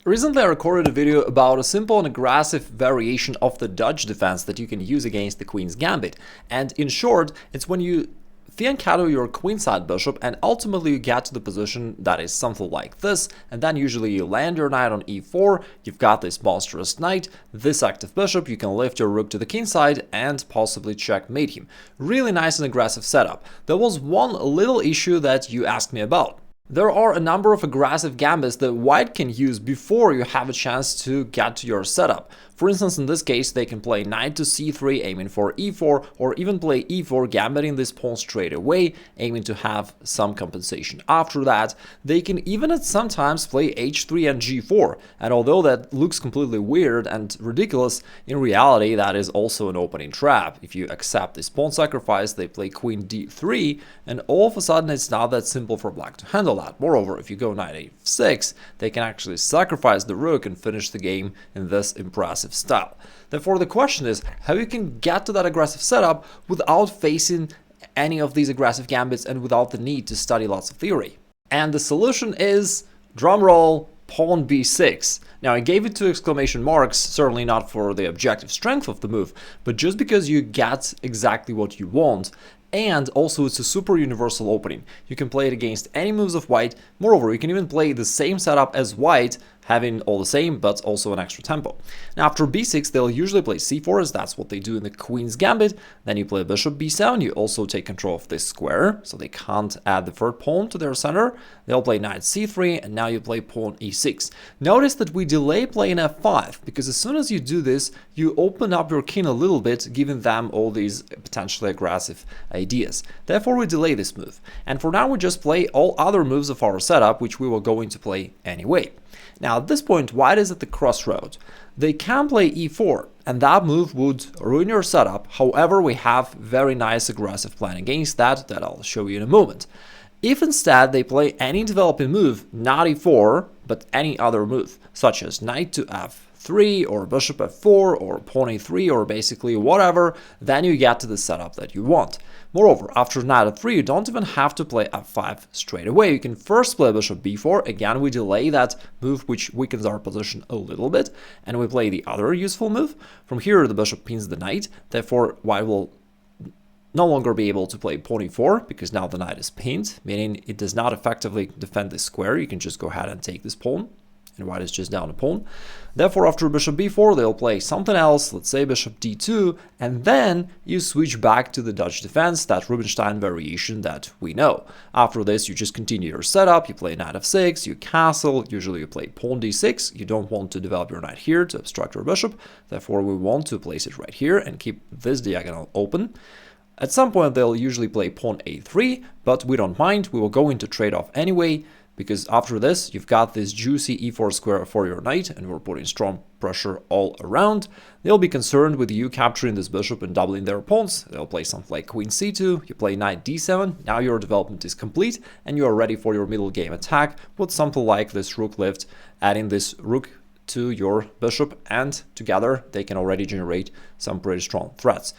Recently I recorded a video about a simple and aggressive variation of the Dutch defense that you can use against the Queen's Gambit. And in short, it's when you fianchetto your queenside bishop and ultimately you get to the position that is something like this, and then usually you land your knight on e4, you've got this monstrous knight, this active bishop, you can lift your rook to the kingside and possibly checkmate him. Really nice and aggressive setup. There was one little issue that you asked me about. There are a number of aggressive gambits that white can use before you have a chance to get to your setup. For instance, in this case, they can play knight to c3 aiming for e4, or even play e4 gambiting this pawn straight away, aiming to have some compensation. After that, they can even at sometimes play h3 and g4, and although that looks completely weird and ridiculous, in reality that is also an opening trap. If you accept this pawn sacrifice, they play queen d3, and all of a sudden it's not that simple for black to handle that. Moreover, if you go knight h6, they can actually sacrifice the rook and finish the game in this impressive style. Therefore, the question is how you can get to that aggressive setup without facing any of these aggressive gambits and without the need to study lots of theory. And the solution is, drumroll, pawn b6. Now I gave it two exclamation marks, certainly not for the objective strength of the move, but just because you get exactly what you want. And also it's a super universal opening. You can play it against any moves of white. Moreover, you can even play the same setup as white, having all the same, but also an extra tempo. Now after b6, they'll usually play c4, as that's what they do in the Queen's Gambit. Then you play bishop b7, you also take control of this square, so they can't add the third pawn to their center. They'll play knight c3, and now you play pawn e6. Notice that we delay playing f5, because as soon as you do this, you open up your king a little bit, giving them all these potentially aggressive ideas. Therefore, we delay this move. And for now, we just play all other moves of our setup, which we were going to play anyway. Now at this point, white is at the crossroad. They can play e4, and that move would ruin your setup. However, we have very nice aggressive plan against that I'll show you in a moment. If instead they play any developing move, not e4, but any other move, such as knight to f3 or bishop f4 or pawn a3 or basically whatever, then you get to the setup that you want. Moreover, after knight f3, you don't even have to play f5 straight away. You can first play bishop b4. Again, we delay that move, which weakens our position a little bit, and we play the other useful move. From here, the bishop pins the knight. Therefore, white will no longer be able to play pawn e4 because now the knight is pinned, meaning it does not effectively defend this square. You can just go ahead and take this pawn, and white is just down a pawn. Therefore, after bishop b4, they'll play something else, let's say bishop d2, and then you switch back to the Dutch defense, that Rubinstein variation that we know. After this, you just continue your setup, you play knight f6, you castle, usually you play pawn d6, you don't want to develop your knight here to obstruct your bishop, therefore we want to place it right here and keep this diagonal open. At some point, they'll usually play pawn a3, but we don't mind, we will go into trade-off anyway, because after this, you've got this juicy e4 square for your knight, and we're putting strong pressure all around. They'll be concerned with you capturing this bishop and doubling their pawns. They'll play something like queen c2, you play knight d7, now your development is complete, and you are ready for your middle game attack with something like this rook lift, adding this rook to your bishop, and together they can already generate some pretty strong threats.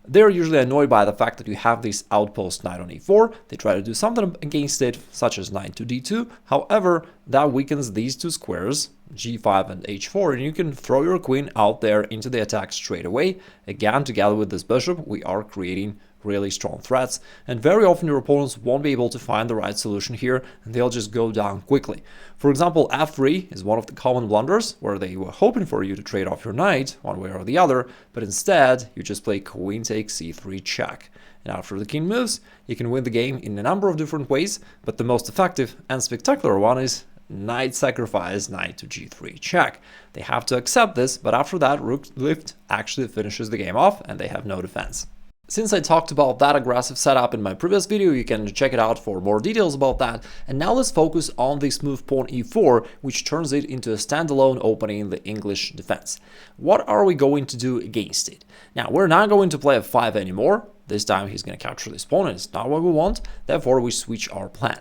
They're usually annoyed by the fact that you have this outpost knight on e4. They try to do something against it, such as knight to d2. However, that weakens these two squares, g5 and h4, and you can throw your queen out there into the attack straight away. Again, together with this bishop, we are creating really strong threats, and very often your opponents won't be able to find the right solution here, and they'll just go down quickly. For example, f3 is one of the common blunders, where they were hoping for you to trade off your knight one way or the other, but instead you just play queen takes c3 check. And after the king moves, you can win the game in a number of different ways, but the most effective and spectacular one is knight sacrifice, knight to g3 check. They have to accept this, but after that, rook lift actually finishes the game off, and they have no defense. Since I talked about that aggressive setup in my previous video, you can check it out for more details about that. And now let's focus on this move pawn e4, which turns it into a standalone opening in the English defense. What are we going to do against it? Now, we're not going to play f5 anymore. This time he's going to capture this pawn, and it's not what we want. Therefore, we switch our plan.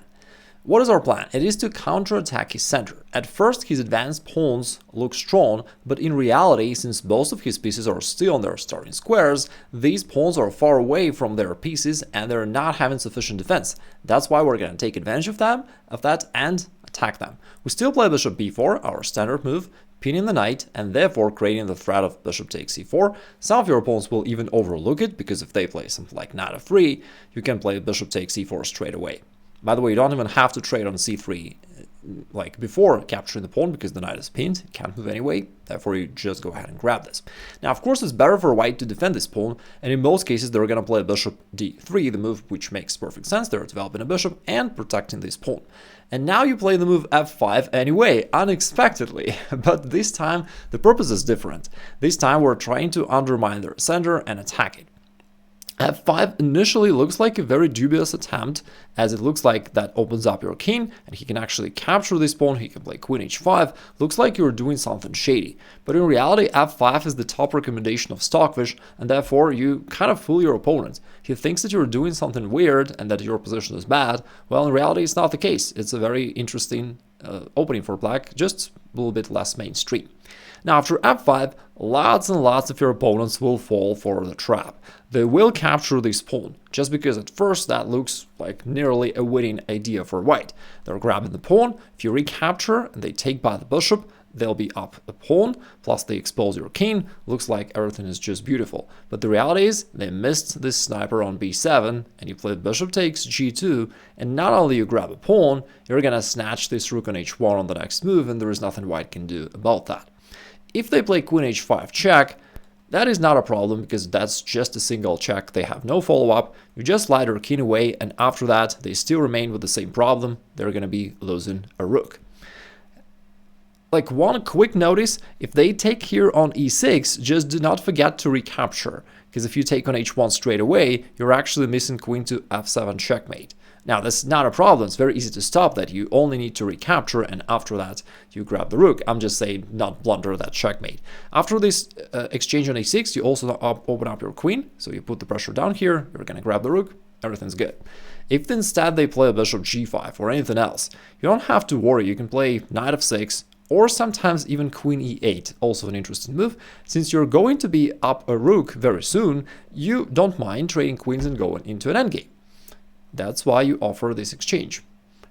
What is our plan? It is to counterattack his center. At first, his advanced pawns look strong, but in reality, since most of his pieces are still on their starting squares, these pawns are far away from their pieces and they're not having sufficient defense. That's why we're going to take advantage of that and attack them. We still play bishop b4, our standard move, pinning the knight, and therefore creating the threat of bishop takes c4. Some of your opponents will even overlook it, because if they play something like knight f3, you can play bishop takes c4 straight away. By the way, you don't even have to trade on c3 like before capturing the pawn, because the knight is pinned, it can't move anyway, therefore you just go ahead and grab this. Now, of course, it's better for white to defend this pawn, and in most cases they're going to play bishop d3, the move which makes perfect sense. They're developing a bishop and protecting this pawn. And now you play the move f5 anyway, unexpectedly, but this time the purpose is different. This time we're trying to undermine their center and attack it. f5 initially looks like a very dubious attempt, as it looks like that opens up your king and he can actually capture this pawn. He can play queen h5. Looks like you're doing something shady, but in reality f5 is the top recommendation of Stockfish, and therefore you kind of fool your opponent. He thinks that you're doing something weird and that your position is bad. Well, in reality it's not the case. It's a very interesting opening for black, just a little bit less mainstream. Now, after f5, lots and lots of your opponents will fall for the trap. They will capture this pawn, just because at first that looks like nearly a winning idea for white. They're grabbing the pawn. If you recapture and they take by the bishop, they'll be up a pawn, plus they expose your king. Looks like everything is just beautiful. But the reality is they missed this sniper on b7, and you play bishop takes g2, and not only you grab a pawn, you're gonna snatch this rook on h1 on the next move, and there is nothing white can do about that. If they play queen h5 check, that is not a problem, because that's just a single check. They have no follow-up. You just slide their king away, and after that, they still remain with the same problem. They're going to be losing a rook. Like, one quick notice, if they take here on e6, just do not forget to recapture, because if you take on h1 straight away, you're actually missing queen to f7 checkmate. Now, that's not a problem. It's very easy to stop that. You only need to recapture, and after that, you grab the rook. I'm just saying, not blunder that checkmate. After this exchange on a6, you also open up your queen. So you put the pressure down here. You're going to grab the rook. Everything's good. If instead they play a bishop g5 or anything else, you don't have to worry. You can play knight f6, or sometimes even queen e8, also an interesting move. Since you're going to be up a rook very soon, you don't mind trading queens and going into an endgame. That's why you offer this exchange.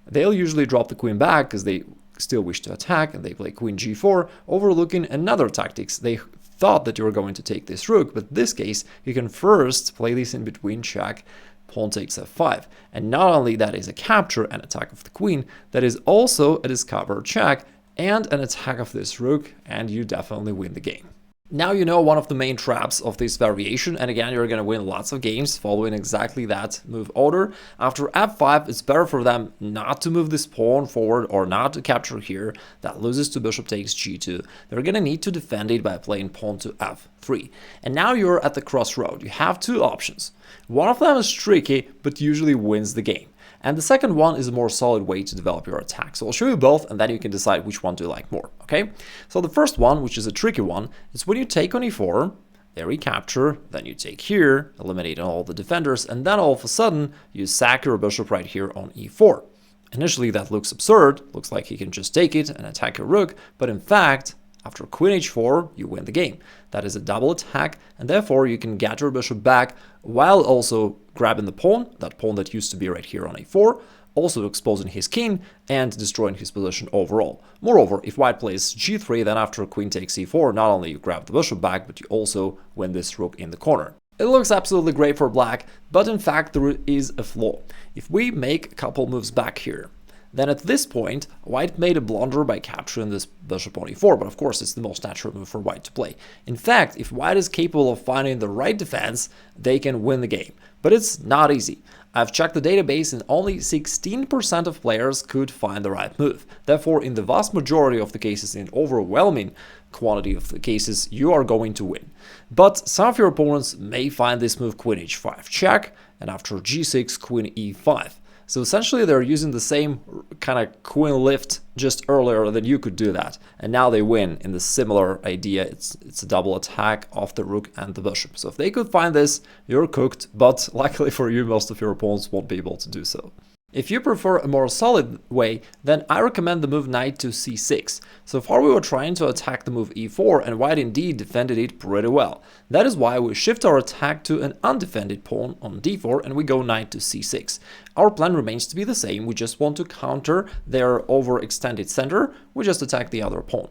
They'll usually drop the queen back because they still wish to attack, and they play queen g4, overlooking another tactics. They thought that you were going to take this rook, but in this case, you can first play this in between check, pawn takes f5. And not only that is a capture and attack of the queen, that is also a discover check and an attack of this rook, and you definitely win the game. Now you know one of the main traps of this variation, and again, you're going to win lots of games following exactly that move order. After f5, it's better for them not to move this pawn forward or not to capture here. That loses to bishop takes g2. They're going to need to defend it by playing pawn to f3. And now you're at the crossroad. You have two options. One of them is tricky, but usually wins the game. And the second one is a more solid way to develop your attack. So I'll show you both, and then you can decide which one do you like more, okay? So the first one, which is a tricky one, is when you take on e4, they recapture, then you take here, eliminating all the defenders, and then all of a sudden, you sack your bishop right here on e4. Initially, that looks absurd. Looks like he can just take it and attack your rook, but in fact, after queen h4, you win the game. That is a double attack, and therefore you can get your bishop back while also grabbing the pawn, that pawn that used to be right here on a4, also exposing his king and destroying his position overall. Moreover, if white plays g3, then after queen takes e4, not only you grab the bishop back, but you also win this rook in the corner. It looks absolutely great for black, but in fact there is a flaw. If we make a couple moves back here, then at this point, white made a blunder by capturing this bishop on e4, but of course it's the most natural move for white to play. In fact, if white is capable of finding the right defense, they can win the game. But it's not easy. I've checked the database, and only 16% of players could find the right move. Therefore, in the vast majority of the cases, in overwhelming quantity of the cases, you are going to win. But some of your opponents may find this move queen h5 check, and after g6, queen e5. So essentially they're using the same kind of queen lift just earlier than you could do that. And now they win in the similar idea. It's a double attack of the rook and the bishop. So if they could find this, you're cooked. But luckily for you, most of your opponents won't be able to do so. If you prefer a more solid way, then I recommend the move knight to c6. So far we were trying to attack the move e4, and white indeed defended it pretty well. That is why we shift our attack to an undefended pawn on d4 and we go knight to c6. Our plan remains to be the same, we just want to counter their overextended center, we just attack the other pawn.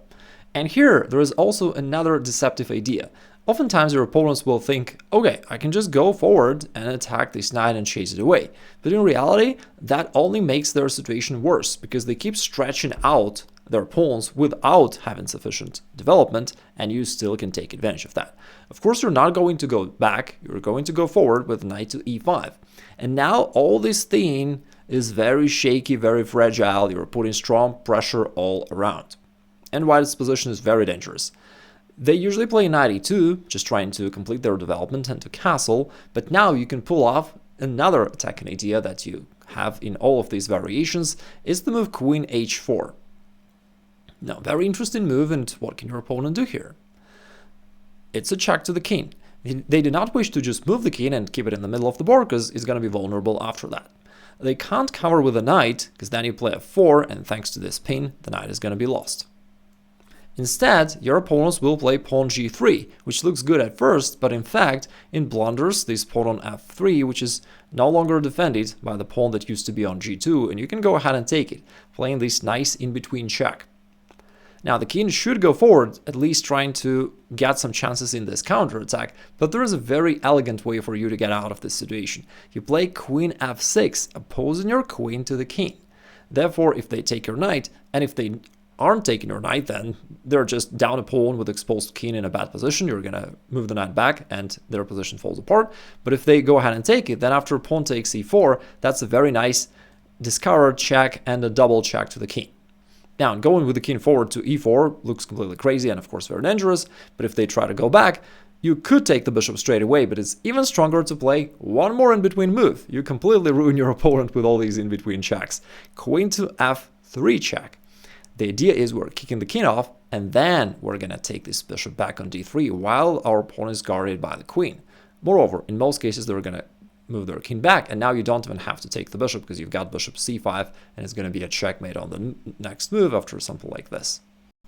And here there is also another deceptive idea. Oftentimes your opponents will think, okay, I can just go forward and attack this knight and chase it away. But in reality, that only makes their situation worse, because they keep stretching out their pawns without having sufficient development, and you still can take advantage of that. Of course, you're not going to go back, you're going to go forward with knight to e5. And now all this thing is very shaky, very fragile, you're putting strong pressure all around. And white's position is very dangerous. They usually play knight e2, just trying to complete their development and to castle, but now you can pull off another attacking idea that you have in all of these variations, is the move queen h4. Now, very interesting move, and what can your opponent do here? It's a check to the king. They do not wish to just move the king and keep it in the middle of the board, because it's going to be vulnerable after that. They can't cover with a knight, because then you play f4, and thanks to this pin, the knight is going to be lost. Instead, your opponents will play pawn g3, which looks good at first, but in fact, it blunders this pawn on f3, which is no longer defended by the pawn that used to be on g2, and you can go ahead and take it, playing this nice in-between check. Now, the king should go forward, at least trying to get some chances in this counterattack, but there is a very elegant way for you to get out of this situation. You play queen f6, opposing your queen to the king. Therefore, if they take your knight, and if they aren't taking your knight, then they're just down a pawn with exposed king in a bad position. You're going to move the knight back and their position falls apart. But if they go ahead and take it, then after pawn takes e4, that's a very nice discard check and a double check to the king. Now, going with the king forward to e4 looks completely crazy and of course very dangerous, but if they try to go back, you could take the bishop straight away, but it's even stronger to play one more in-between move. You completely ruin your opponent with all these in-between checks. Queen to f3 check. The idea is we're kicking the king off, and then we're going to take this bishop back on d3 while our pawn is guarded by the queen. Moreover, in most cases, they're going to move their king back, and now you don't even have to take the bishop because you've got bishop c5, and it's going to be a checkmate on the next move after something like this.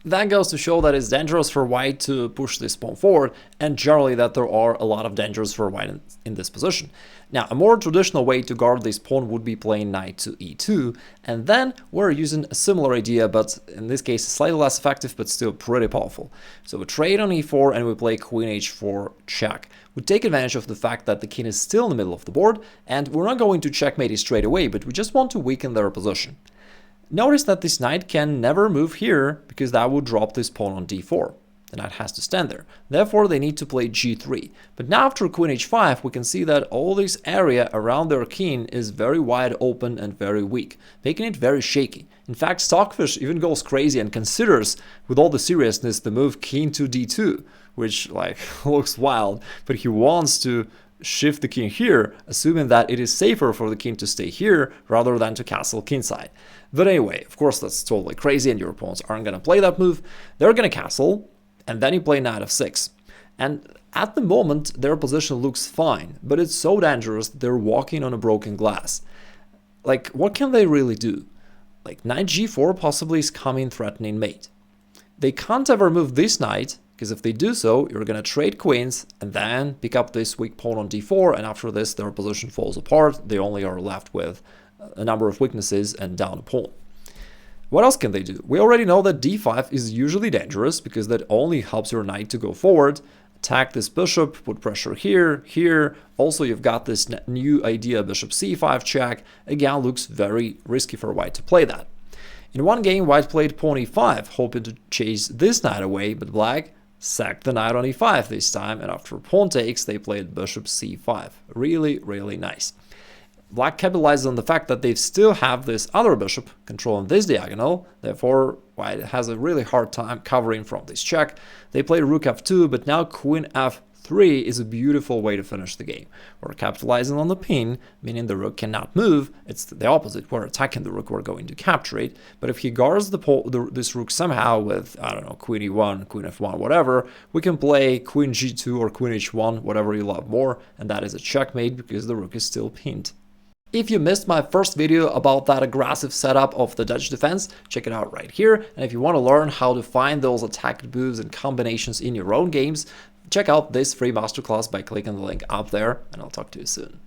That goes to show that it's dangerous for white to push this pawn forward, and generally that there are a lot of dangers for white in this position. Now, a more traditional way to guard this pawn would be playing knight to e2, and then we're using a similar idea, but in this case slightly less effective, but still pretty powerful. So we trade on e4 and we play queen h4 check. We take advantage of the fact that the king is still in the middle of the board, and we're not going to checkmate it straight away, but we just want to weaken their position. Notice that this knight can never move here, because that would drop this pawn on d4. The knight has to stand there. Therefore, they need to play g3. But now after queen h5, we can see that all this area around their king is very wide open and very weak, making it very shaky. In fact, Stockfish even goes crazy and considers, with all the seriousness, the move king to d2, which looks wild, but he wants to shift the king here, assuming that it is safer for the king to stay here rather than to castle kingside. But anyway, of course, that's totally crazy, and your opponents aren't going to play that move. They're going to castle, and then you play knight f6. And at the moment, their position looks fine, but it's so dangerous that they're walking on a broken glass. What can they really do? Knight g4 possibly is coming threatening mate. They can't ever move this knight, because if they do so, you're going to trade queens and then pick up this weak pawn on d4, and after this, their position falls apart. They only are left with a number of weaknesses and down a pawn. What else can they do? We already know that d5 is usually dangerous, because that only helps your knight to go forward, attack this bishop, put pressure here, here. Also, you've got this new idea, bishop c5 check. Again, looks very risky for white to play that. In one game, white played pawn e5, hoping to chase this knight away, but black sacked the knight on e5 this time, and after pawn takes, they played bishop c5. Really, really nice. Black capitalizes on the fact that they still have this other bishop controlling this diagonal, therefore white has a really hard time covering from this check. They played rook f2, but now queen f3 is a beautiful way to finish the game. We're capitalizing on the pin, meaning the rook cannot move. It's the opposite, we're attacking the rook, we're going to capture it. But if he guards this rook somehow with, I don't know, queen e1, queen f1, whatever, we can play queen g2 or queen h1, whatever you love more, and that is a checkmate because the rook is still pinned. If you missed my first video about that aggressive setup of the Dutch defense, check it out right here. And if you want to learn how to find those attack moves and combinations in your own games, check out this free masterclass by clicking the link up there, and I'll talk to you soon.